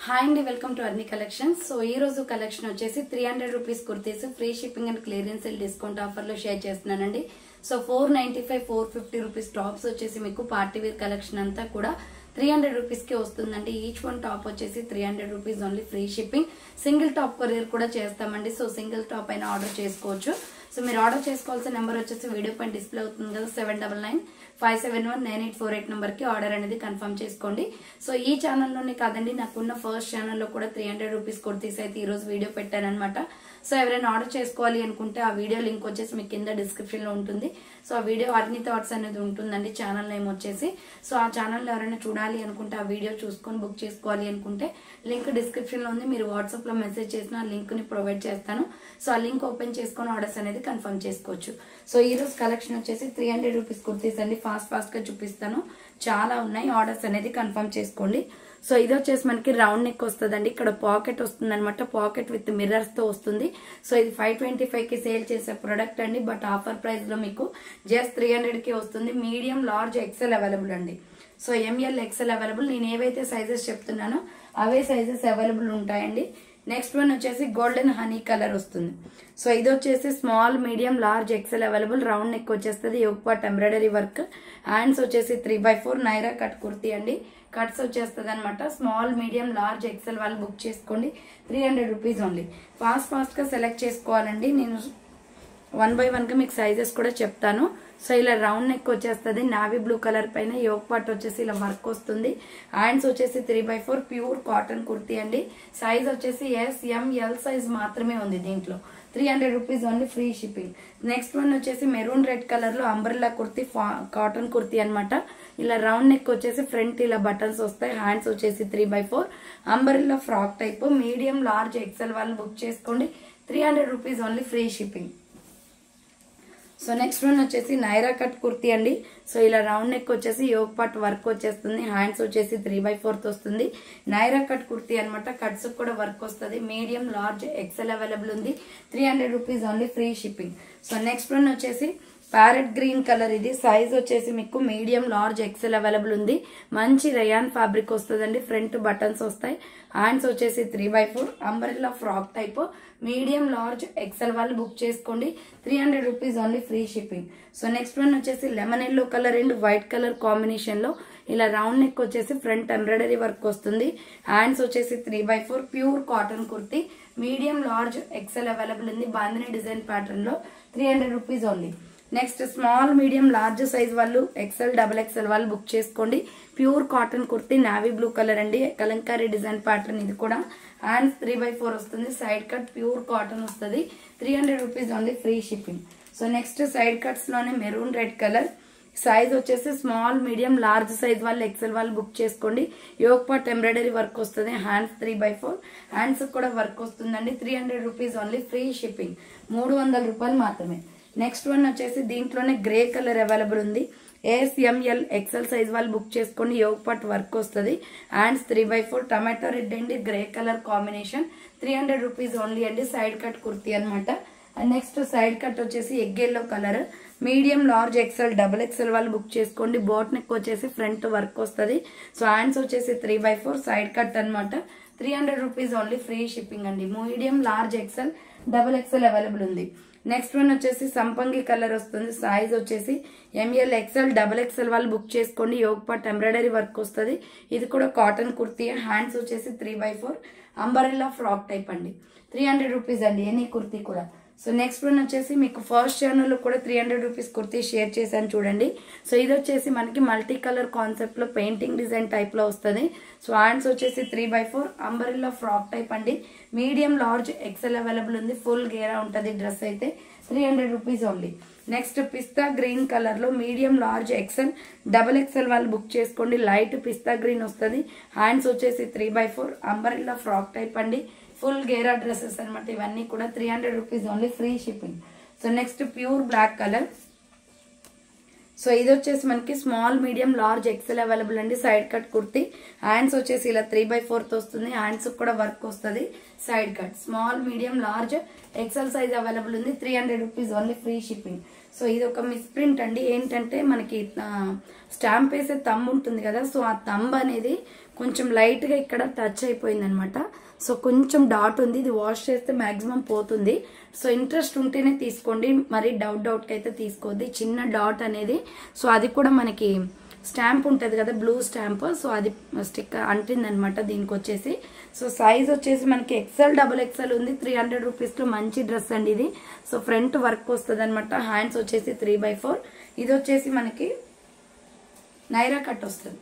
Hi అండి, welcome to అర్ని collections. So ఈ రోజు కలెక్షన్ వచ్చేసి 300 rupees kurtis free shipping and clearance sale discount offer లో షేర్ చేస్తున్నానండి. సో 495 450 రూపీస్ టాప్స్ వచ్చేసి మీకు పార్టీ వేర్ కలెక్షన్ అంతా కూడా 300 రూపీస్ కి వస్తుందండి. ఈచ్ వన్ టాప్ వచ్చేసి 300 rupees only free shipping. Single top courier కూడా చేస్తామండి. సో సింగిల్ టాప్ అయినా ఆర్డర్ చేసుకోవచ్చు. సో మీరు ఆర్డర్ చేసుకోవాల్సిన నెంబర్ వచ్చేసి వీడియో పైన డిస్ప్లే అవుతుంది కదా, 7995719848 నెంబర్ కి ఆర్డర్ అనేది కన్ఫర్మ్ చేసుకోండి. సో ఈ ఛానల్లోనే కాదండి, నాకున్న ఫస్ట్ ఛానల్లో కూడా 300 రూపీస్ కుర్తీస్ అయితే ఈ రోజు వీడియో పెట్టానమాట. సో ఎవరైనా ఆర్డర్ చేసుకోవాలి అనుకుంటే ఆ వీడియో లింక్ వచ్చేసి మీకు కింద డిస్క్రిప్షన్ లో ఉంటుంది. సో ఆ వీడియో అర్ని థాట్స్ అనేది ఉంటుందండి ఛానల్ నేమ్ వచ్చేసి. సో ఆ ఛానల్లో ఎవరైనా చూడాలి అనుకుంటే ఆ వీడియో చూసుకొని బుక్ చేసుకోవాలి అనుకుంటే లింక్ డిస్క్రిప్షన్ లో ఉంది. మీరు వాట్సాప్ లో మెసేజ్ చేసిన ఆ లింక్ ని ప్రొవైడ్ చేస్తాను. సో ఆ లింక్ ఓపెన్ చేసుకొని ఆర్డర్స్ అనేది కన్ఫర్మ్ చేసుకోవచ్చు. సో ఈ రోజు కలెక్షన్ వచ్చేసి 300 రూపీస్ కుర్తీస్ అండి. ఫాస్ట్ గా చూపిస్తాను, చాలా ఉన్నాయి. ఆర్డర్స్ అనేది కన్ఫర్మ్ చేసుకోండి. సో ఇది వచ్చేసి మనకి రౌండ్ నెక్ వస్తుందండి. ఇక్కడ పాకెట్ వస్తుంది అనమాట, పాకెట్ విత్ మిర్రర్స్ తో వస్తుంది. సో ఇది 525 కి సేల్ చేసే ప్రొడక్ట్ అండి, బట్ ఆఫర్ ప్రైస్ లో మీకు జస్ట్ 300 కి వస్తుంది. మీడియం, లార్జ్, ఎక్సెల్ అవైలబుల్ అండి. So ML, XL available. నేను ఏవైతే సైజెస్ చెప్తున్నానో అవే సైజెస్ అవైలబుల్ ఉంటాయండి. నెక్స్ట్ వన్ వచ్చేసి గోల్డెన్ హనీ కలర్ వస్తుంది. సో ఇది వచ్చేసి small, medium, large, XL available. Round neck వచ్చేస్తుంది, yoke part embroidery work. Hands వచ్చేసి 3/4 నైరా కట్ కుర్తీ అండి. కట్స్ వచ్చేస్తుంది అనమాట. స్మాల్, మీడియం, లార్జ్, ఎక్సెల్ వాళ్ళు బుక్ చేసుకోండి. 300 రూపీస్ ఓన్లీ. ఫాస్ట్ గా సెలెక్ట్ చేసుకోవాలండి. నేను 1 by 1 గా మీకు సైజెస్ కూడా చెప్తాను. సో ఇలా రౌండ్ నెక్ వచ్చేస్తుంది, నావీ బ్లూ కలర్ పైన యోగ్ పార్ట్ వచ్చేసి ఇలా వర్క్ వస్తుంది. హ్యాండ్స్ వచ్చేసి 3/4 ప్యూర్ కాటన్ కుర్తీ అండి. సైజ్ వచ్చేసి SML సైజ్ మాత్రమే ఉంది దీంట్లో. 300 rupees only free shipping. Next one వచ్చేసి మెరూన్ రెడ్ కలర్ లో అంబ్రెల్లా కుర్తీ, కాటన్ కుర్తీ అనమాట. ఇలా రౌండ్ నెక్ వచ్చేసి ఫ్రంట్ ఇలా బటన్స్ వస్తాయి. హ్యాండ్స్ వచ్చేసి 3/4 umbrella frock type. Medium, large, XL వాళ్ళు బుక్ చేసుకోండి. 300 rupees only free shipping. So next one వచ్చేసి నైరా కట్ కుర్తీ అండి. సో ఇలా రౌండ్ నెక్ వచ్చేసి యోగ్ పార్ట్ వర్క్ వచ్చేస్తుంది. హ్యాండ్స్ వచ్చేసి 3/4 వస్తుంది. నైరా కట్ కుర్తీ అనమాట. కట్స్ కూడా వర్క్ వస్తుంది. మీడియం, లార్జ్, ఎక్సెల్ అవైలబుల్ ఉంది. 300 rupees only free shipping. So next one వచ్చేసి ప్యారెట్ గ్రీన్ కలర్. ఇది సైజ్ వచ్చేసి మీకు మీడియం, లార్జ్, ఎక్సెల్ అవైలబుల్ ఉంది. మంచి రయాన్ ఫ్యాబ్రిక్ వస్తుందండి. ఫ్రంట్ బటన్స్ వస్తాయి. హ్యాండ్స్ వచ్చేసి 3/4 umbrella frock type. Medium, large, XL వాళ్ళు బుక్ చేసుకోండి. 300 rupees only free shipping. So next one వచ్చేసి lemon yellow colour and white colour combination లో ఇలా రౌండ్ నెక్ వచ్చేసి ఫ్రంట్ ఎంబ్రాయిడరీ వర్క్ వస్తుంది. హ్యాండ్స్ వచ్చేసి 3/4 pure cotton kurti. Medium, large, XL available ఉంది. Bandhani design pattern లో 300 rupees only. Next small, medium, large size వాళ్ళు, XL, double XL వాళ్ళు book చేసుకోండి. Pure cotton kurti, navy blue colour అండి. కలంకారీ డిజైన్ ప్యాటర్న్ ఇది కూడా. హ్యాండ్స్ 3/4 వస్తుంది. సైడ్ కట్ ప్యూర్ కాటన్ వస్తుంది. 300 rupees only free shipping. So next side cuts లోనే maroon red colour. Size వచ్చేసి స్మాల్, మీడియం, లార్జ్ సైజ్ వాళ్ళు, ఎక్సెల్ వాళ్ళు బుక్ చేసుకోండి. యోగ్ పార్ట్ ఎంబ్రాయిడరీ వర్క్ వస్తుంది. హ్యాండ్స్ 3/4 హ్యాండ్స్ కూడా వర్క్ వస్తుందండి. 300 రూపీస్ ఓన్లీ ఫ్రీ షిప్పింగ్. 300 రూపాయలు మాత్రమే. నెక్స్ట్ వన్ వచ్చేసి దీంట్లోనే గ్రే కలర్ అవైలబుల్ ఉంది. SML ఎక్సెల్ సైజ్ వాళ్ళు బుక్ చేసుకోండి. యోగ్ పార్ట్ వర్క్ వస్తుంది. హ్యాండ్స్ 3/4 టమాటో రెడ్ అండి, grey colour combination. 300 rupees only అండి. సైడ్ కట్ కుర్తీ అనమాట. నెక్స్ట్ సైడ్ కట్ వచ్చేసి egg yellow colour. Medium, large, XL, double XL వాళ్ళు book చేసుకోండి. బోట్ నెక్ వచ్చేసి ఫ్రంట్ వర్క్ వస్తుంది. సో హ్యాండ్స్ వచ్చేసి 3/4 సైడ్ కట్ అనమాట. 300 రూపీస్ ఓన్లీ ఫ్రీ షిప్పింగ్ అండి. Medium, large, XL, double XL available ఉంది. నెక్స్ట్ వన్ వచ్చేసి సంపంగి కలర్ వస్తుంది. సైజ్ వచ్చేసి ML, ఎక్సెల్, డబుల్ ఎక్సెల్ వాళ్ళు బుక్ చేసుకోండి. యోగ్ పార్ట్ ఎంబ్రాయిడరీ వర్క్ వస్తుంది. ఇది కూడా కాటన్ కుర్తీ. హ్యాండ్స్ వచ్చేసి 3/4 అంబరెల్లా ఫ్రాక్ టైప్ అండి. 300 రూపీస్ అండి ఎనీ కుర్తీ కూడా. సో నెక్స్ట్ వన్ వచ్చేసి మీకు ఫస్ట్ ఛానల్లో కూడా 300 రూపీస్ కుర్తీ షేర్ చేశాను చూడండి. సో ఇది వచ్చేసి మనకి మల్టీ కలర్ కాన్సెప్ట్ లో పెయింటింగ్ డిజైన్ టైప్ లో వస్తుంది. సో హ్యాండ్స్ వచ్చేసి 3/4 అంబరెల్లా ఫ్రాక్ టైప్ అండి. మీడియం, లార్జ్, ఎక్సెల్ అవైలబుల్ ఉంది. ఫుల్ గేరా ఉంటుంది డ్రెస్ అయితే. 300 rupees only. Next pista green colour లో medium, large, XL, double XL వాళ్ళు బుక్ చేసుకోండి. లైట్ పిస్తా గ్రీన్ వస్తుంది. హ్యాండ్స్ వచ్చేసి 3/4 అంబరెల్లా ఫ్రాక్ టైప్ అండి. ఫుల్ గేరా డ్రెస్సెస్ అనమాట. ఇవన్నీ కూడా 300 rupees only free shipping. So next pure black colour. So ఇది వచ్చేసి మనకి small, medium, large, XL available అండి. Side cut kurti. హ్యాండ్స్ వచ్చేసి ఇలా 3/4 వస్తుంది. హ్యాండ్స్ కూడా వర్క్ వస్తుంది. Side cut small, medium, large, XL size available ఉంది. 300 rupees only free shipping. So ఇది ఒక మిస్ప్రింట్ అండి. ఏంటంటే మనకి స్టాంప్ వేసే థంబ్ ఉంటుంది కదా, సో ఆ థంబ్ అనేది కొంచెం లైట్గా ఇక్కడ టచ్ అయిపోయింది అనమాట. సో కొంచెం డాట్ ఉంది, ఇది వాష్ చేస్తే మాక్సిమం పోతుంది. సో ఇంట్రెస్ట్ ఉంటేనే తీసుకోండి, మరి డౌట్కి అయితే తీసుకోవద్దు. చిన్న డాట్ అనేది, సో అది కూడా మనకి స్టాంప్ ఉంటుంది కదా, బ్లూ స్టాంప్, సో అది స్టిక్ అంటిందనమాట దీనికి వచ్చేసి. సో సైజ్ వచ్చేసి మనకి XL XXL ఉంది. 300 రూపీస్లో మంచి డ్రెస్ అండి ఇది. సో ఫ్రంట్ వర్క్ వస్తుంది అనమాట. హ్యాండ్స్ వచ్చేసి 3/4. ఇది వచ్చేసి మనకి నైరా కట్ వస్తుంది.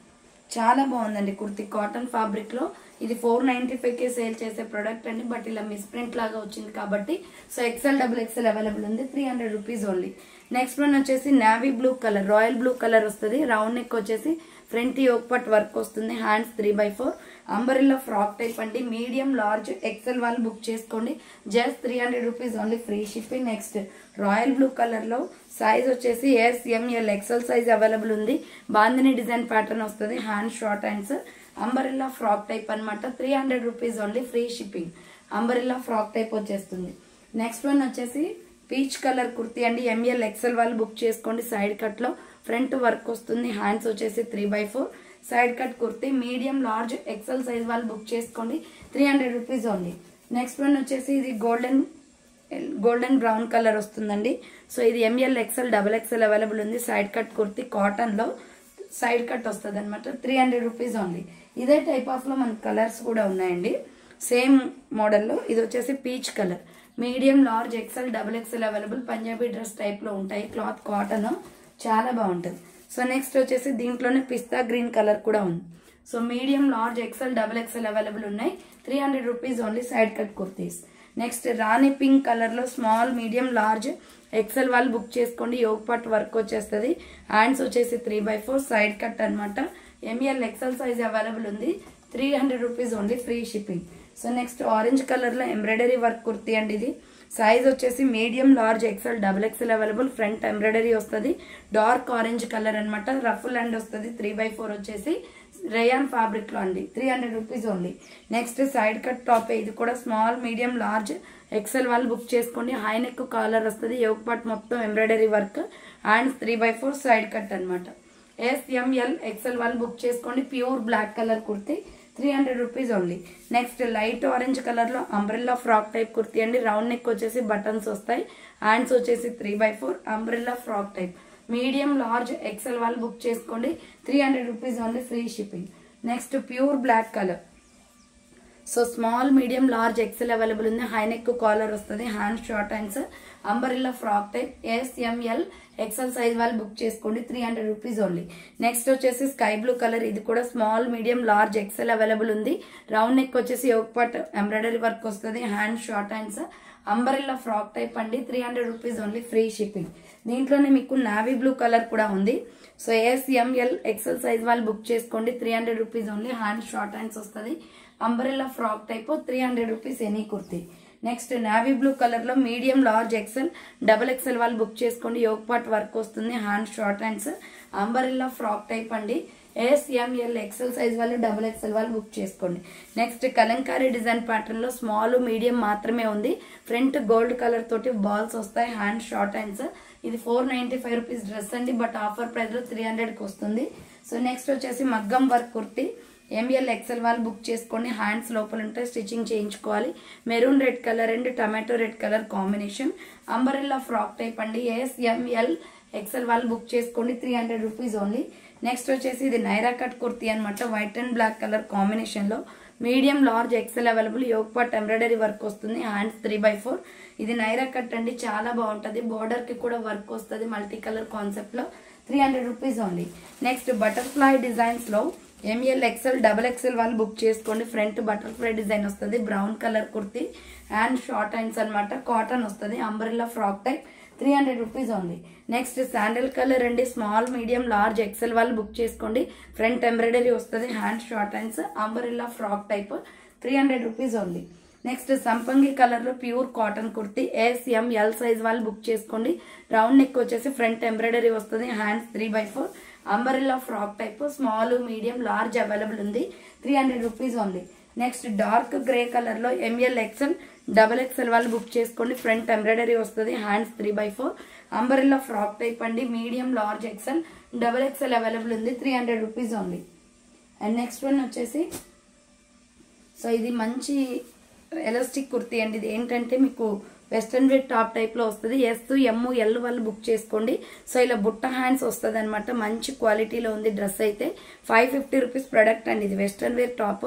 చాలా బాగుందండి కుర్తి, కాటన్ ఫ్యాబ్రిక్ లో. ఇది 495కే సేల్ చేసే ప్రొడక్ట్ అండి, బట్ ఇలా మిస్ ప్రింట్ లాగా వచ్చింది కాబట్టి సో XL XXL అవైలబుల్ ఉంది. 300 రూపీస్ ఓన్లీ. నెక్స్ట్ వన్ వచ్చేసి navy blue colour, royal blue colour వస్తుంది. రౌండ్ నెక్ వచ్చేసి ఫ్రంట్ యోక్ పట్ వర్క్ వస్తుంది. హ్యాండ్స్ 3/4. అంబరిల్లా ఫ్రాక్ టైప్ అండి. మీడియం లార్జ్ XL వాళ్ళు బుక్ చేసుకోండి. Just 300 rupees only, free shipping. Next royal blue colour లో size వచ్చేసి S, M, L, XL size available ఉంది. బాందిని డిజైన్ ప్యాటర్న్ వస్తుంది. Hand short hands. Umbrella frock type అనమాట. 300 rupees only, free shipping. Umbrella frock type వచ్చేస్తుంది. Next one వచ్చేసి peach colour kurti అండి. ML XL వాళ్ళు book చేసుకోండి. సైడ్ కట్ లో ఫ్రంట్ వర్క్ వస్తుంది. హ్యాండ్స్ వచ్చేసి 3/4. Side cut kurti. Medium large XL size వాళ్ళు బుక్ చేసుకోండి. 300 రూపీస్ ఓన్లీ. నెక్స్ట్ వన్ వచ్చేసి ఇది గోల్డెన్ బ్రౌన్ కలర్ వస్తుందండి. సో ఇది ML XL XXL అవైలబుల్ ఉంది. సైడ్ కట్ కుర్తీ, కాటన్ లో సైడ్ కట్ వస్తుంది అనమాట. 300 రూపీస్ ఓన్లీ. ఇదే టైప్ ఆఫ్ లో మనకు కలర్స్ కూడా ఉన్నాయండి సేమ్ మోడల్లో. ఇది వచ్చేసి peach colour. Medium large XL XXL available. Punjabi dress type లో ఉంటాయి. క్లాత్ కాటన్, చాలా బాగుంటుంది. సో నెక్స్ట్ వచ్చేసి దీంట్లోనే పిస్తా గ్రీన్ కలర్ కూడా ఉంది. So medium large XL XXL available ఉన్నాయి. 300 rupees only. Side cut kurtis. Next rani pink colour లో స్మాల్, మీడియం, లార్జ్ XL వాళ్ళు బుక్ చేసుకోండి. యోగ్ పట్ వర్క్ వచ్చేస్తుంది. హ్యాండ్స్ వచ్చేసి 3/4. సైడ్ కట్ అనమాట. ML XL సైజ్ అవైలబుల్ ఉంది. 300 rupees only, free shipping. So next orange colour లో embroidery work kurti అండి ఇది. సైజ్ వచ్చేసి medium large XL XXL available. Front embroidery వస్తుంది. డార్క్ ఆరెంజ్ కలర్ అనమాట. రఫుల్ అండ్ వస్తుంది. 3/4 వచ్చేసి రేయాన్ ఫ్యాబ్రిక్ లో అండి. 300 rupees only. Next side cut top. ఇది కూడా స్మాల్, మీడియం, లార్జ్ XL వాళ్ళు బుక్ చేసుకోండి. హై నెక్ కాలర్ వస్తుంది. యోగ్ పార్ట్ మొత్తం embroidery work. Hands 3/4. Side cut అనమాట. S, M, L, XL వాళ్ళు బుక్ చేసుకోండి. Pure black colour kurti. 300 rupees only. Next light orange colour లో అంబ్రెల్లా ఫ్రాక్ టైప్ కుర్తీ అండి. Round neck వచ్చేసి బటన్స్ వస్తాయి. హ్యాండ్స్ వచ్చేసి 3/4. Umbrella frock type. Medium large XL వాళ్ళు book చేసుకోండి. 300 rupees only, free shipping. Next pure black colour. So small, medium, large XL available ఉంది. High neck collar వస్తుంది. Hand short hands. Umbrella frock type. S, M, L, XL size వాళ్ళు book చేసుకోండి. 300 rupees only. Next వచ్చేసి sky blue colour. ఇది కూడా small, medium, large XL available ఉంది. Round neck వచ్చేసి yoke part embroidery work వస్తుంది. Hand short hands. Umbrella frock type అండి. 300 rupees only, free shipping. దీంట్లోనే మీకు నావీ బ్లూ కలర్ కూడా ఉంది. So S, M, L, XL size వాళ్ళు బుక్ చేసుకోండి. 300 rupees only. Hand short hands వస్తుంది. Umbrella frock type. 300 rupees any kurti. Next navy blue colour లో medium large XL XXL వాళ్ళు book చేసుకోండి. యోగ్ పార్ట్ వర్క్ వస్తుంది. Hand short hands. Umbrella frock type అండి. S, M, L, XL size వాళ్ళు XXL వాళ్ళు book చేసుకోండి. Next Kalamkari design pattern లో small, medium మాత్రమే ఉంది. ఫ్రంట్ గోల్డ్ కలర్ తోటి బాల్స్ వస్తాయి. Hand short hands. ఇది 495 రూపీస్ డ్రెస్ అండి, బట్ ఆఫర్ ప్రైస్ లో 300కి వస్తుంది. సో నెక్స్ట్ వచ్చేసి మగ్గం వర్క్ కుర్తీ. ML XL వాళ్ళు బుక్ చేసుకోండి. హ్యాండ్స్ లోపల ఉంటే స్టిచ్చింగ్ చేయించుకోవాలి. Maroon red colour and tomato red colour combination. Umbrella frock type అండి. S, M, L, XL వాళ్ళు బుక్ చేసుకోండి. 300 రూపీస్ ఓన్లీ. నెక్స్ట్ వచ్చేసి ఇది నైరా కట్ కుర్తీ అనమాట. White and black colour combination లో medium large XL available. Yoke part embroidery work వస్తుంది. Hands 3/4. ఇది Naira cut అండి, చాలా బాగుంటది. బోర్డర్ కి కూడా వర్క్ వస్తుంది మల్టీ కలర్ కాన్సెప్ట్ లో. 300 rupees only. Next butterfly designs లో ML XL XXL వాళ్ళు బుక్ చేసుకోండి. ఫ్రంట్ బటర్ఫ్లై డిజైన్ వస్తుంది. Brown colour kurti. Hand short hands అనమాట. కాటన్ వస్తుంది. Umbrella frock type. 300 rupees only. Next sandal colour అండి. స్మాల్, మీడియం, లార్జ్ XL వాళ్ళు book చేసుకోండి. Front embroidery వస్తుంది. Hand short hands. Umbrella frock type. 300 rupees only. Next సంపంగి colour లో pure cotton kurti. S, M, L size వాళ్ళు book చేసుకోండి. Round neck వచ్చేసి front embroidery వస్తుంది. Hands 3/4. Umbrella frock type. Small, medium, large available ఉంది. 300 rupees only. Next dark grey colour లో ML XL XXL వాళ్ళు book చేసుకోండి. ఫ్రంట్ ఎంబ్రాయిడరీ వస్తుంది. Hands 3/4. Umbrella frock type అండి. Medium, large XL XXL available ఉంది. 300 rupees only. And next one వచ్చేసి so ఇది మంచి ఎలాస్టిక్ కుర్తీ అండి. ఇది ఏంటంటే మీకు వెస్ట్రన్ వేర్ టాప్ టైప్ లో వస్తుంది. ఎస్ ఎమ్ ఎల్ వాళ్ళు బుక్ చేసుకోండి. సో ఇలా బుట్ట హ్యాండ్స్ వస్తుంది అనమాట. మంచి క్వాలిటీలో ఉంది డ్రెస్ అయితే. 550 రూపీస్ ప్రొడక్ట్ అండి. ఇది western wear top,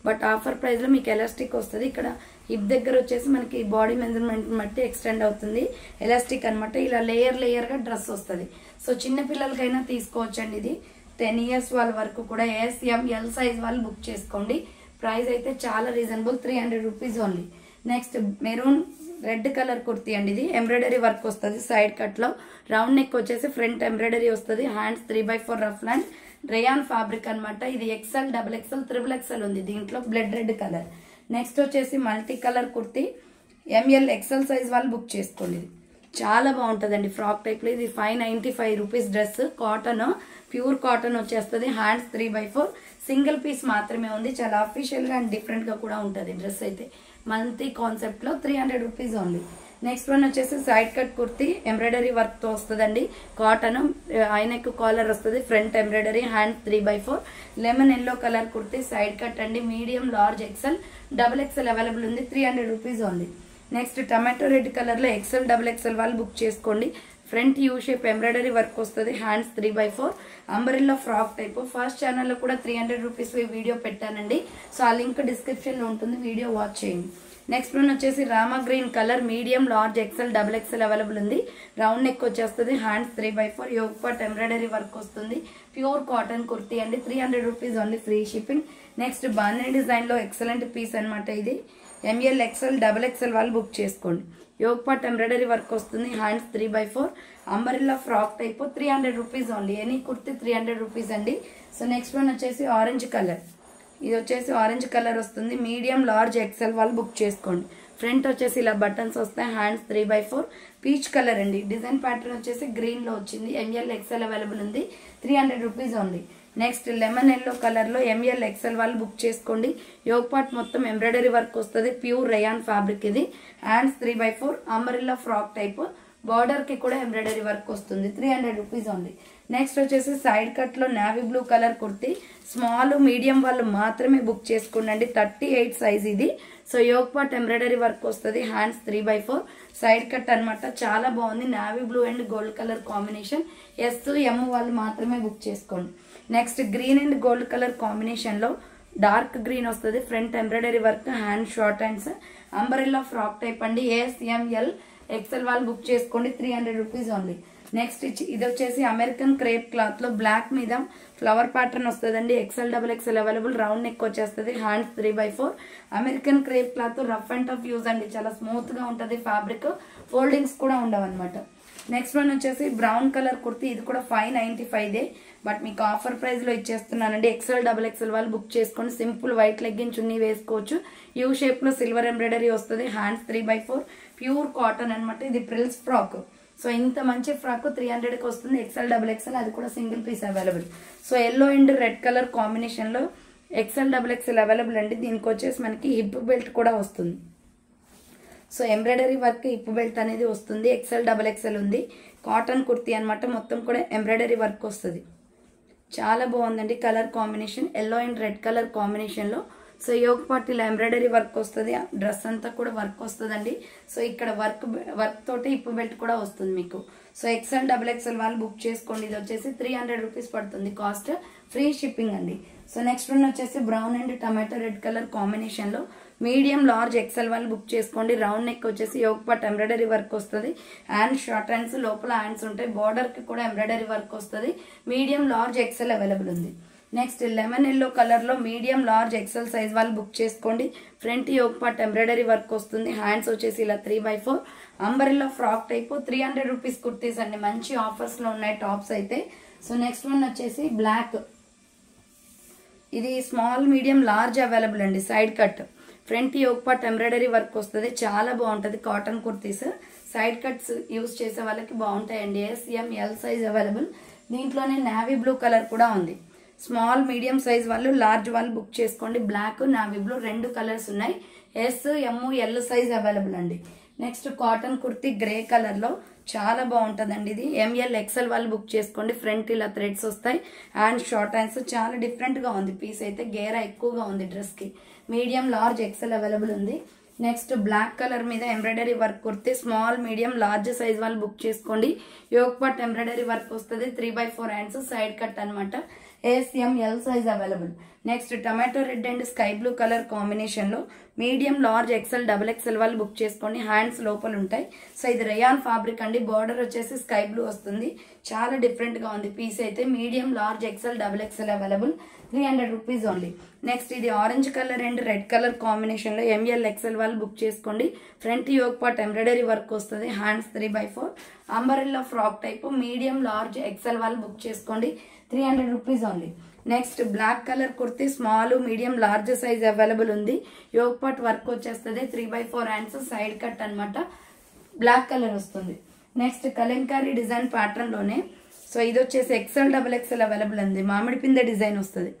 but offer price లో మీకు ఎలాస్టిక్ వస్తుంది. ఇక్కడ హిప్ దగ్గర వచ్చేసి మనకి బాడీ మెజర్మెంట్ బట్టి ఎక్స్టెండ్ అవుతుంది. ఎలాస్టిక్ అనమాట. ఇలా లేయర్ గా డ్రెస్ వస్తుంది. సో చిన్న పిల్లలకైనా తీసుకోవచ్చండి. ఇది 10 ఇయర్స్ వాళ్ళ వరకు కూడా ఎస్ ఎం ఎల్ సైజ్ వాళ్ళు బుక్ చేసుకోండి. ప్రైస్ అయితే చాలా reasonable, 300 rupees only. Next maroon red colour kurti అండి. ఇది ఎంబ్రాయిడరీ వర్క్ వస్తుంది. సైడ్ కట్ లో రౌండ్ నెక్ వచ్చేసి ఫ్రంట్ ఎంబ్రాయిడరీ వస్తుంది. హ్యాండ్స్ 3/4 రఫ్ హ్యాండ్ రేయాన్ ఫ్యాబ్రిక్ అనమాట. ఇది XL, double XL, triple XL ఉంది దీంట్లో. Blood red colour. నెక్స్ట్ వచ్చేసి multi colour kurti M L XL size వాళ్ళు బుక్ చేసుకోండి. ఇది చాలా బాగుంటుందండి ఫ్రాక్ టైప్ లో. ఇది 595 rupees dress. Cotton, pure cotton వచ్చేస్తుంది. హ్యాండ్స్ 3/4 సింగిల్ పీస్ మాత్రమే ఉంది. చాలా అఫీషియల్ గా అండ్ డిఫరెంట్ గా కూడా ఉంటుంది డ్రెస్ అయితే. మంత్లీ కాన్సెప్ట్ లో 300 రూపీస్ ఓన్లీ. నెక్స్ట్ వన్ వచ్చేసి side cut kurti embroidery work తో వస్తుందండి. కాటన్, ఐనెక్ కాలర్ వస్తుంది. Front embroidery, hand 3/4 lemon yellow colour kurti side cut అండి. Medium, large, XL, double XL available ఉంది. 300 rupees only. Next tomato red colour లో XL, double XL వాళ్ళు book చేసుకోండి. Front U shape embroidery work వస్తుంది. Hands 3/4 umbrella frock type. First ఛానల్లో కూడా 300 rupees video పెట్టానండి. So ఆ లింక్ డిస్క్రిప్షన్ లో ఉంటుంది, వీడియో వాచ్ చేయండి. నెక్స్ట్ వన్ వచ్చేసి Rama green colour medium, large, XL, double XL available ఉంది. రౌండ్ నెక్ వచ్చేస్తుంది. Hands 3/4 yoke part embroidery work వస్తుంది. ప్యూర్ కాటన్ కుర్తీ అండి. 300 rupees only, free shipping. Next bandhani design లో ఎక్సలెంట్ పీస్ అనమాట. ఇది ఎంఎల్, ఎక్సెల్, డబుల్ ఎక్సెల్ వాళ్ళు book చేసుకోండి. యోగ్ పార్ట్ ఎంబ్రాయిడరీ వర్క్ వస్తుంది. Hands 3/4 umbrella frock type. 300 rupees only. Any kurti 300 rupees అండి. So next one వచ్చేసి ఆరెంజ్ కలర్. ఇది వచ్చేసి ఆరెంజ్ కలర్ వస్తుంది. మీడియం, లార్జ్, ఎక్సెల్ వాళ్ళు బుక్ చేసుకోండి. ఫ్రంట్ వచ్చేసి ఇలా బటన్స్ వస్తాయి. హ్యాండ్స్ 3/4 పీచ్ కలర్ అండి. డిజైన్ ప్యాటర్న్ వచ్చేసి గ్రీన్ లో వచ్చింది. ఎంఎల్, ఎక్సెల్ అవైలబుల్ ఉంది. 300 rupees only. Next lemon yellow colour లో ఎంఎల్, ఎక్సెల్ వాళ్ళు బుక్ చేసుకోండి. యోగ్ పార్ట్ మొత్తం ఎంబ్రాయిడరీ వర్క్ వస్తుంది. ప్యూర్ రేయాన్ ఫ్యాబ్రిక్ ఇది. Hands 3/4 umbrella frock type. Border కి కూడా ఎంబ్రాయిడరీ వర్క్ వస్తుంది. 300 రూపీస్ ఓన్లీ. నెక్స్ట్ వచ్చేసి సైడ్ కట్ లో navy blue colour kurti. Small, medium వాళ్ళు మాత్రమే బుక్ చేసుకోండి. 38 సైజ్ ఇది. So yoke part embroidery work వస్తుంది. హ్యాండ్స్ 3/4 సైడ్ కట్ అనమాట. చాలా బాగుంది. Navy blue and gold colour combination. S M వాళ్ళు మాత్రమే బుక్ చేసుకోండి. Next green and gold colour combination లో డార్క్ గ్రీన్ వస్తుంది. Front embroidery work, hand short hands, umbrella frock type అండి. ఏఎస్ఎంఎల్ ఎక్సెల్ వాళ్ళు బుక్ చేసుకోండి. 300 రూపీస్ ఓన్లీ. నెక్స్ట్ ఇది వచ్చేసి అమెరికన్ క్రేప్ క్లాత్ లో బ్లాక్ మీద ఫ్లవర్ ప్యాటర్న్ వస్తుందండి. XL, double XL available. Round neck వచ్చేస్తుంది. Hands 3/4 American crepe cloth. Rough and tough use అండి. చాలా స్మూత్ గా ఉంటది ఫ్యాబ్రిక్. ఫోల్డింగ్స్ కూడా ఉండవు అనమాట. నెక్స్ట్ వన్ వచ్చేసి బ్రౌన్ కలర్ కుర్తీ. ఇది కూడా 595 బట్ మీకు ఆఫర్ ప్రైస్ లో ఇచ్చేస్తున్నానండి. ఎక్సెల్, డబుల్ ఎక్సెల్ వాళ్ళు బుక్ చేసుకొని సింపుల్ వైట్ లెగ్గిన్ చున్నీ వేసుకోవచ్చు. యూ షేప్ లో సిల్వర్ ఎంబ్రాయిడరీ వస్తుంది. హ్యాండ్స్ 3/4 ప్యూర్ కాటన్ అనమాట. ఇది ప్రిల్స్ ఫ్రాక్. సో ఇంత మంచి ఫ్రాక్ 300కి వస్తుంది. ఎక్సెల్, డబుల్ ఎక్సెల్, అది కూడా single piece available. So yellow and red colour combination లో ఎక్సెల్, డబుల్ ఎక్సెల్ అవైలబుల్ అండి. దీనికి వచ్చేసి మనకి హిప్ బెల్ట్ కూడా వస్తుంది. So embroidery work, hip belt అనేది వస్తుంది. ఎక్సెల్, డబుల్ ఎక్సెల్ ఉంది. కాటన్ కుర్తీ అనమాట. మొత్తం కూడా ఎంబ్రాయిడరీ వర్క్ వస్తుంది. చాలా బాగుందండి colour combination. Yellow and red colour combination లో. సో యోగ్ పార్ట్ ఇలా ఎంబ్రాయిడరీ వర్క్ వస్తుంది. డ్రెస్ అంతా కూడా వర్క్ వస్తుందండి. సో ఇక్కడ వర్క్ తోటి హిప్ బెల్ట్ కూడా వస్తుంది మీకు. సో ఎక్సెల్, డబుల్ ఎక్సెల్ వాళ్ళు బుక్ చేసుకోండి. ఇది వచ్చేసి 300 రూపీస్ పడుతుంది కాస్ట్. ఫ్రీ షిప్పింగ్ అండి. సో నెక్స్ట్ వన్ వచ్చేసి brown and tomato red colour combination లో మీడియం, లార్జ్, ఎక్సెల్ వాళ్ళు బుక్ చేసుకోండి. రౌండ్ నెక్ వచ్చేసి యోగ్ పార్ట్ ఎంబ్రాయిడరీ వర్క్ వస్తుంది. హ్యాండ్ షార్ట్ హ్యాండ్స్, లోపల హ్యాండ్స్ ఉంటాయి. బార్డర్ కి కూడా ఎంబ్రాయిడరీ వర్క్ వస్తుంది. మీడియం, లార్జ్, ఎక్సెల్ అవైలబుల్ ఉంది. నెక్స్ట్ లెమన్ ఎల్లో కలర్ లో మీడియం, లార్జ్, ఎక్సెల్ సైజ్ వాళ్ళు బుక్ చేసుకోండి. Front Yog part embroidery work వస్తుంది. హ్యాండ్స్ వచ్చేసి ఇలా 3/4 umbrella frock type. 300 rupees kurtis అండి. మంచి ఆఫర్స్ లో ఉన్నాయి టాప్స్ అయితే. సో నెక్స్ట్ వన్ వచ్చేసి బ్లాక్. ఇది స్మాల్, మీడియం, లార్జ్ అవైలబుల్ అండి. Side cut. Front Yog part embroidery work వస్తుంది. చాలా బాగుంటది. Cotton kurtis side cuts use చేసే వాళ్ళకి బాగుంటాయండి. SML size available. దీంట్లోనే నావీ బ్లూ కలర్ కూడా ఉంది. స్మాల్, మీడియం సైజ్ వాళ్ళు, లార్జ్ వాళ్ళు బుక్ చేసుకోండి. బ్లాక్, నావీ బ్లూ 2 కలర్స్ ఉన్నాయి. S, M, L size available అండి. Next cotton kurti grey colour లో చాలా బాగుంటుందండి. ఇది ఎంఎల్ ఎక్సెల్ వాళ్ళు బుక్ చేసుకోండి. ఫ్రంట్ ఇలా థ్రెడ్స్ వస్తాయి అండ్ షార్ట్ హ్యాండ్స్. చాలా డిఫరెంట్ గా ఉంది పీస్ అయితే. గేరా ఎక్కువగా ఉంది డ్రెస్ కి. మీడియం లార్జ్ ఎక్సెల్ అవైలబుల్ ఉంది. నెక్స్ట్ బ్లాక్ కలర్ మీద embroidery work kurti small medium large size వాళ్ళు బుక్ చేసుకోండి. యోక్ పార్ట్ ఎంబ్రాయిడరీ వర్క్ వస్తుంది. 3/4 హ్యాండ్స్ సైడ్ కట్ అనమాట. SML size available. Next tomato red and sky blue colour combination లో medium large XL XXL వాళ్ళు book చేసుకోండి. Hands లోపల ఉంటాయి. So ఇది రేయాన్ ఫ్యాబ్రిక్ అండి. బార్డర్ వచ్చేసి స్కై బ్లూ వస్తుంది. చాలా డిఫరెంట్ గా ఉంది పీస్ అయితే. Medium large XL XXL available. 300 rupees only. Next ఇది orange colour and red colour combination లో ML XL వాళ్ళు బుక్ చేసుకోండి. Front yoke part embroidery work వస్తుంది. Hands 3/4 umbrella frock type. Medium large XL వాళ్ళు book చేసుకోండి. 300 rupees only. Next black colour kurti small medium large size available ఉంది. Yoke part work వచ్చేస్తుంది. 3/4 hands side cut అనమాట. Black colour వస్తుంది. Next Kalamkari design pattern లోనే so ఇది వచ్చేసి XL అవైలబుల్ ఉంది. మామిడి పిందె డిజైన్ వస్తుంది.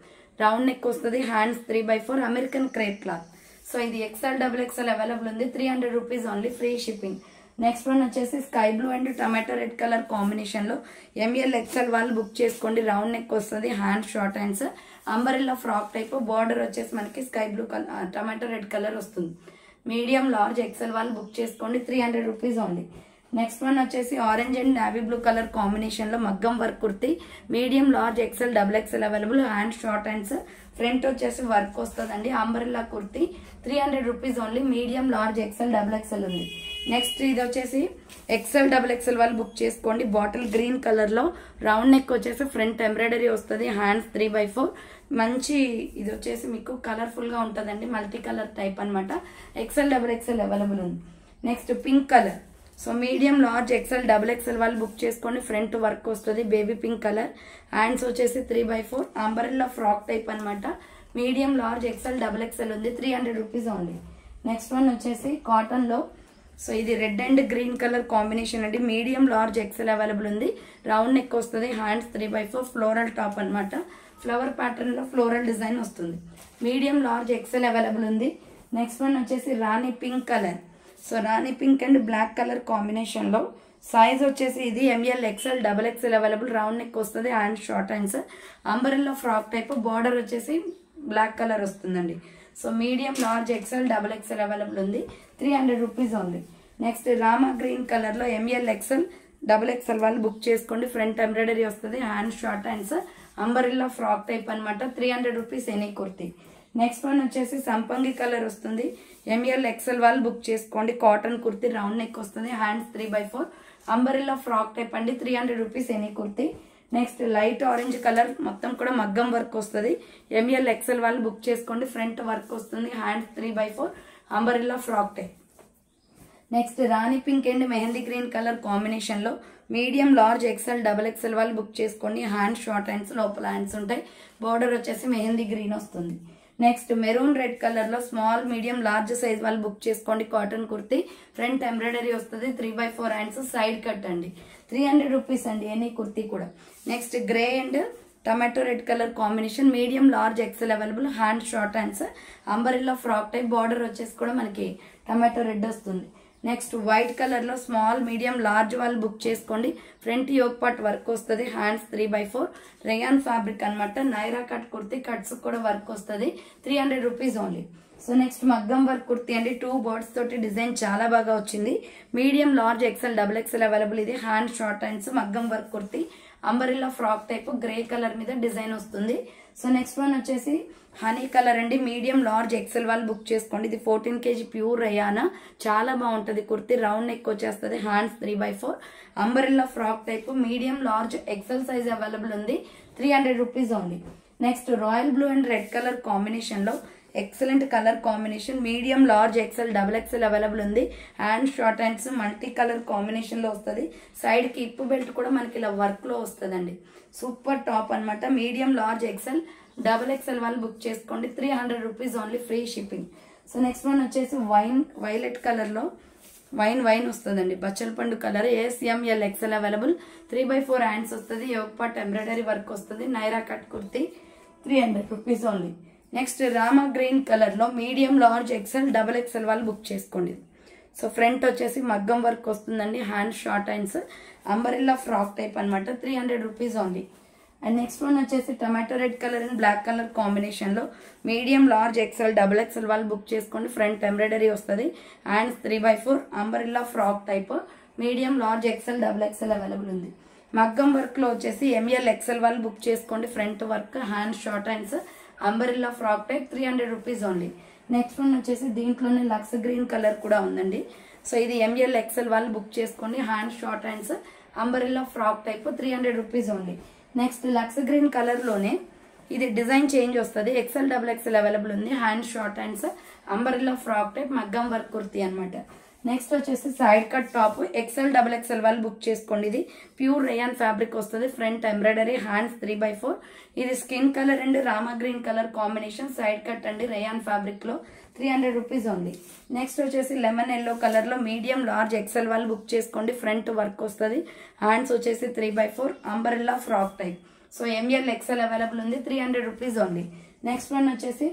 రౌండ్ నెక్ వస్తుంది. Hands 3/4 American crepe cloth. So ఇది XL అవైలబుల్ ఉంది. 300 rupees only. Free shipping. Next one వచ్చేసి sky blue and tomato red colour combination లో ML XL వాళ్ళు బుక్ చేసుకోండి. రౌండ్ నెక్ వస్తుంది. Hand short hands umbrella frock type. Border వచ్చేసి మనకి sky blue colour tomato red colour వస్తుంది. Medium large XL వాళ్ళు book చేసుకోండి. 300 రూపీస్ ఓన్లీ. నెక్స్ట్ వన్ వచ్చేసి orange and navy blue colour combination లో మగ్గం work kurti medium large XL available. Hand short hands front వచ్చేసి work వస్తుందండి. Umbrella kurti 300 rupees only. Medium large XL ఉంది. Next ఇది వచ్చేసి XL వాళ్ళు బుక్ చేసుకోండి. బాటిల్ గ్రీన్ కలర్ లో రౌండ్ నెక్ వచ్చేసి ఫ్రంట్ ఎంబ్రాయిడరీ వస్తుంది. హ్యాండ్స్ 3/4 మంచి ఇది వచ్చేసి మీకు కలర్ఫుల్ గా ఉంటుందండి. మల్టీ కలర్ టైప్ అనమాట. XL అవైలబుల్ ఉంది. Next pink colour. So medium large XL వాళ్ళు బుక్ చేసుకోండి. ఫ్రంట్ వర్క్ వస్తుంది. Baby pink colour. హ్యాండ్స్ వచ్చేసి 3/4 అంబరెల్లా ఫ్రాక్ టైప్ అనమాట. మీడియం లార్జ్ XL ఉంది. 300 రూపీస్ ఓన్లీ. నెక్స్ట్ వన్ వచ్చేసి కాటన్ లో సో ఇది red and green colour combination అండి. మీడియం లార్జ్ XL అవైలబుల్ ఉంది. రౌండ్ నెక్ వస్తుంది. హ్యాండ్స్ 3/4 ఫ్లోరల్ టాప్ అనమాట. ఫ్లవర్ ప్యాటర్న్ లో ఫ్లోరల్ డిజైన్ వస్తుంది. మీడియం లార్జ్ XL అవైలబుల్ ఉంది. నెక్స్ట్ వన్ వచ్చేసి rani pink colour. So rani pink and black colour combination లో size వచ్చేసి ఇది ML XL available. Round neck వస్తుంది. Hand short hands umbrella frock type. Border వచ్చేసి black colour వస్తుందండి. So medium large XL available ఉంది. 300 rupees only. Next Rama green colour లో ML XL వాళ్ళు book చేసుకోండి. ఫ్రంట్ ఎంబ్రాయిడరీ వస్తుంది. Hand short hands umbrella frock type అనమాట. 300 rupees any kurti. Next one వచ్చేసి సంపంగి కలర్ వస్తుంది. ML XL వాళ్ళు బుక్ చేసుకోండి. కాటన్ కుర్తి రౌండ్ నెక్ వస్తుంది. హ్యాండ్స్ 3/4 అంబరెల్లా ఫ్రాక్ టైప్ అండి. 300 rupees any kurti. Next light orange colour మొత్తం కూడా మగ్గం వర్క్ వస్తుంది. ML XL వాళ్ళు బుక్ చేసుకోండి. ఫ్రంట్ వర్క్ వస్తుంది. Hands 3/4 umbrella frock type. Next rani pink and mehndi green colour combination లో మీడియం లార్జ్ XL వాళ్ళు బుక్ చేసుకోండి. హ్యాండ్ షార్ట్ హ్యాండ్స్ లోపల హ్యాండ్స్ ఉంటాయి. బార్డర్ వచ్చేసి మెహందీ గ్రీన్ వస్తుంది. నెక్స్ట్ మెరూన్ రెడ్ కలర్ లో స్మాల్ మీడియం లార్జ్ సైజ్ వాళ్ళు బుక్ చేసుకోండి. కాటన్ కుర్తి ఫ్రంట్ ఎంబ్రాయిడరీ వస్తుంది. 3/4 హ్యాండ్స్ సైడ్ కట్ అండి. 300 రూపీస్ అండి ఎనీ కుర్తి కూడా. Next grey and tomato red colour combination medium large XL available. Hand short hands umbrella frock type. Border వచ్చేసి కూడా మనకి tomato red వస్తుంది. నెక్స్ట్ వైట్ కలర్ లో small medium large వాళ్ళు book చేసుకోండి. ఫ్రంట్ యోక్ పార్ట్ వర్క్ వస్తుంది. Hands 3/4 rayon fabric అనమాట. Naira cut kurti cuts కూడా వర్క్ వస్తుంది. 300 రూపీస్ ఓన్లీ. సో నెక్స్ట్ మగ్గం వర్క్ కుర్తి అండి. 2 బర్డ్స్ తోటి డిజైన్ చాలా బాగా వచ్చింది. Medium large XL available. ఇది హ్యాండ్ షార్ట్ హ్యాండ్స్ మగ్గం work kurti umbrella frock type grey colour మీద డిజైన్ వస్తుంది. సో నెక్స్ట్ వన్ వచ్చేసి హనీ కలర్ అండి. మీడియం లార్జ్ XL వాళ్ళు బుక్ చేసుకోండి. ఇది 14 kg ప్యూర్ రేయానా. చాలా బాగుంటది కుర్తి. రౌండ్ నెక్ వచ్చేస్తుంది. Hands 3/4 umbrella frock type. Medium large XL size available ఉంది. 300 rupees only. Next royal blue and red colour combination లో excellent colour combination. Medium large XL available ఉంది. Hand short hands multi colour combination లో వస్తుంది. Side కి ఇప్పు belt కూడా మనకి ఇలా వర్క్ లో వస్తుందండి. సూపర్ టాప్ అనమాట. మీడియం లార్జ్ XL వాళ్ళు బుక్ చేసుకోండి. 300 rupees only. Free shipping. So next one వచ్చేసి వైలెట్ కలర్ లో వైన్ వస్తుందండి. బచ్చల పండు colour. SML XL available. 3/4 hands వస్తుంది. యోక్ పార్ట్ ఎంబ్రాయిడరీ వర్క్ వస్తుంది. Naira cut kurti 300 rupees only. Next Rama green colour లో మీడియం లార్జ్ XL వాళ్ళు బుక్ చేసుకోండి. సో ఫ్రంట్ వచ్చేసి మగ్గం వర్క్ వస్తుందండి, hand short hands, umbrella frock type అనమాట. 300 rupees only. And next one వచ్చేసి tomato red colour and black colour కాంబినేషన్లో medium large XL double XL వాళ్ళు బుక్ చేసుకోండి. ఫ్రంట్ ఎంబ్రాయిడరీ వస్తుంది, hands 3x4 umbrella frock type, medium large XL double XL available ఉంది. మగ్గం వర్క్లో వచ్చేసి ఎంఎల్ ఎక్సెల్ వాళ్ళు బుక్ చేసుకోండి. Front work, hand short hands, umbrella frock type 300 rupees only. Next one వచ్చేసి దీంట్లోనే లక్స్ గ్రీన్ కలర్ కూడా ఉందండి. సో ఇది ఎంఎల్ ఎక్సెల్ వాళ్ళు బుక్ చేసుకోండి. Hand short hands, umbrella frock type 300 rupees only. Next లక్స్ గ్రీన్ కలర్ లోనే ఇది డిజైన్ చేంజ్ వస్తుంది. ఎక్సెల్ డబుల్ ఎక్సెల్ అవైలబుల్ ఉంది. Hand short hands, umbrella frock type, మగ్గం వర్క్ కుర్తీ అనమాట. నెక్స్ట్ వచ్చేసి side cut top XL double XL వాళ్ళు book చేసుకోండి. ఇది ప్యూర్ రేయాన్ ఫ్యాబ్రిక్ వస్తుంది. Front embroidery, hands 3x4. ఇది skin colour and Rama green colour combination. Side cut అండి, రేయాన్ ఫ్యాబ్రిక్ లో 300 రూపీస్ ఓన్లీ. నెక్స్ట్ వచ్చేసి లెమన్ ఎల్లో కలర్ లో మీడియం లార్జ్ ఎక్సెల్ వాళ్ళు బుక్ చేసుకోండి. ఫ్రంట్ వర్క్ వస్తుంది, హ్యాండ్స్ వచ్చేసి 3x4 umbrella frock type. So ML XL available ఉంది. 300 rupees only. Next one వచ్చేసి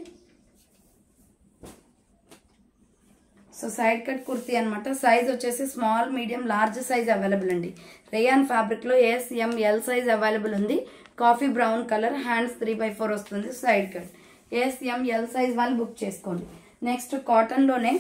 సో సైడ్ కట్ కుర్తీ అనమాట. సైజ్ వచ్చేసి small, medium, large size available అండి. రేయాన్ ఫ్యాబ్రిక్ లో SML సైజ్ అవైలబుల్ ఉంది. Coffee brown colour, hands 3x4 వస్తుంది. Side cut SML size వాళ్ళు book చేసుకోండి. నెక్స్ట్ కాటన్ లోనే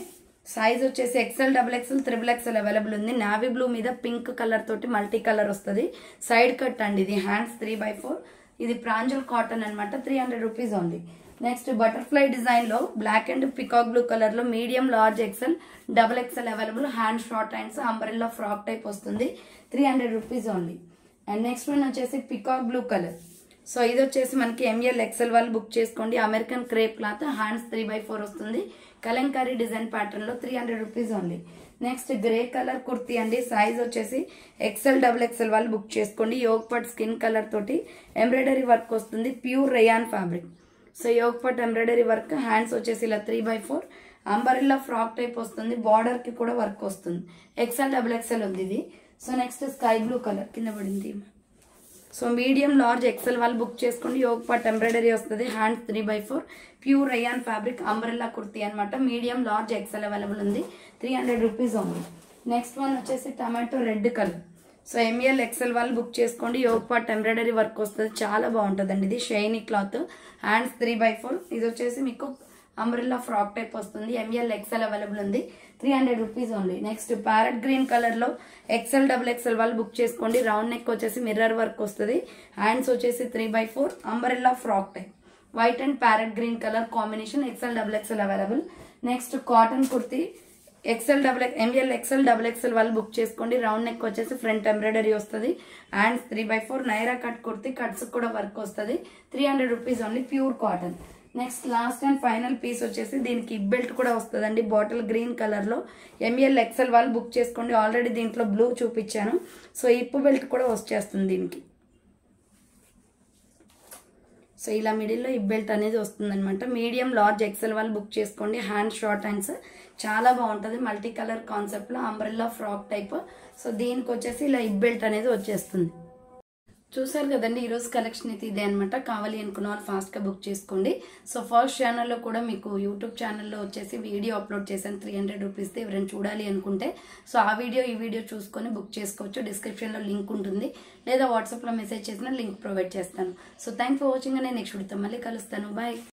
సైజ్ వచ్చేసి XL double XL triple XL available ఉంది. నావీ బ్లూ మీద పింక్ కలర్ తోటి మల్టీ కలర్ వస్తుంది. సైడ్ కట్ అండి, ఇది హ్యాండ్స్ 3x4. ఇది ప్రాంజల్ కాటన్ అనమాట. 300 rupees only. Next butterfly design లో black and peacock blue colour లో medium large XL double XL available. Hand short hands, umbrella frock type వస్తుంది. 300 rupees only. And next one వచ్చేసి peacock blue colour. So ఇది వచ్చేసి మనకి ML XL వాళ్ళు book చేసుకోండి. American crepe cloth, hands 3x4 వస్తుంది. Kalamkari design pattern లో 300 rupees only. Next grey colour kurti అండి. సైజ్ వచ్చేసి ఎక్సెల్ డబుల్ ఎక్సెల్ వాళ్ళు బుక్ చేసుకోండి. యోగ్ పట్ స్కిన్ కలర్ తోటి ఎంబ్రాయిడరీ వర్క్ వస్తుంది. Pure rayon fabric. So Yog part embroidery work, hands వచ్చేసి ఇలా 3x4 అంబరెల్లా ఫ్రాక్ టైప్ వస్తుంది. బార్డర్ కి కూడా వర్క్ వస్తుంది. ఎక్సెల్ డబుల్ ఎక్సెల్ ఉంది ఇది. So next sky blue colour కింద పడింది. సో మీడియం లార్జ్ ఎక్సెల్ వాళ్ళు బుక్ చేసుకోండి. యోగ్ పట్ ఎంబ్రాయిడరీ వస్తుంది. Hands 3x4 pure rayon fabric umbrella kurti అనమాట. మీడియం లార్జ్ ఎక్సెల్ అవైలబుల్ ఉంది. 300 రూపీస్ ఓన్లీ. నెక్స్ట్ వన్ వచ్చేసి tomato red colour. So ML XL వాళ్ళు book చేసుకోండి. యోగ్ పార్ట్ ఎంబ్రాయిడరీ వర్క్ వస్తుంది. చాలా బాగుంటుందండి. ఇది షైనీ క్లాత్, హ్యాండ్స్ 3x4. ఇది వచ్చేసి మీకు అంబ్రెల్లా ఫ్రాక్ టైప్ వస్తుంది. ఎంఎల్ ఎక్సెల్ అవైలబుల్ ఉంది. 300 rupees only. Next parrot green colour లో ఎక్సెల్ డబుల్ ఎక్సెల్ వాళ్ళు బుక్ చేసుకోండి. రౌండ్ నెక్ వచ్చేసి మిర్రర్ వర్క్ వస్తుంది. హ్యాండ్స్ వచ్చేసి 3x4 umbrella frock type. White and parrot green colour combination. XL double XL available. Next cotton kurti M L XL double XL వాళ్ళు book చేసుకోండి. Round neck వచ్చేసి front embroidery వస్తుంది. Hands 3x4 Naira cut kurti, cuts కూడా work వస్తుంది. 300 rupees only. Pure cotton. Next last and final piece వచ్చేసి దీనికి hip belt కూడా వస్తుందండి. బాటిల్ గ్రీన్ కలర్ లో ఎంఎల్ ఎక్సెల్ వాళ్ళు బుక్ చేసుకోండి. ఆల్రెడీ దీంట్లో బ్లూ చూపించాను. సో ఇప్పు బెల్ట్ కూడా వచ్చేస్తుంది దీనికి. సో ఇలా మిడిల్లో ఇప్ బెల్ట్ అనేది వస్తుంది అనమాట. మీడియం లార్జ్ ఎక్సెల్ వాళ్ళు బుక్ చేసుకోండి. హ్యాండ్ షార్ట్ హ్యాండ్స్ చాలా బాగుంటుంది. మల్టీ కలర్ కాన్సెప్ట్ లో అంబ్రెల్లా ఫ్రాక్ టైప్. సో దీనికి వచ్చేసి ఇలా ఇప్ బెల్ట్ అనేది వచ్చేస్తుంది. చూసారు కదండి, ఈరోజు కలెక్షన్ అయితే ఇదే అనమాట. కావాలి అనుకున్న వాళ్ళు ఫాస్ట్ గా బుక్ చేసుకోండి. సో ఫస్ట్ ఛానల్లో కూడా మీకు యూట్యూబ్ ఛానల్లో వచ్చేసి వీడియో అప్లోడ్ చేశాను 300 రూపీస్. ఎవరైనా చూడాలి అనుకుంటే సో ఆ వీడియో ఈ వీడియో చూసుకొని బుక్ చేసుకోవచ్చు. డిస్క్రిప్షన్ లో లింక్ ఉంటుంది, లేదా వాట్సాప్ లో మెసేజ్ చేసిన లింక్ ప్రొవైడ్ చేస్తాను. So thank for watching. నేను నెక్స్ట్ వీడియోతో మళ్ళీ కలుస్తాను. బాయ్.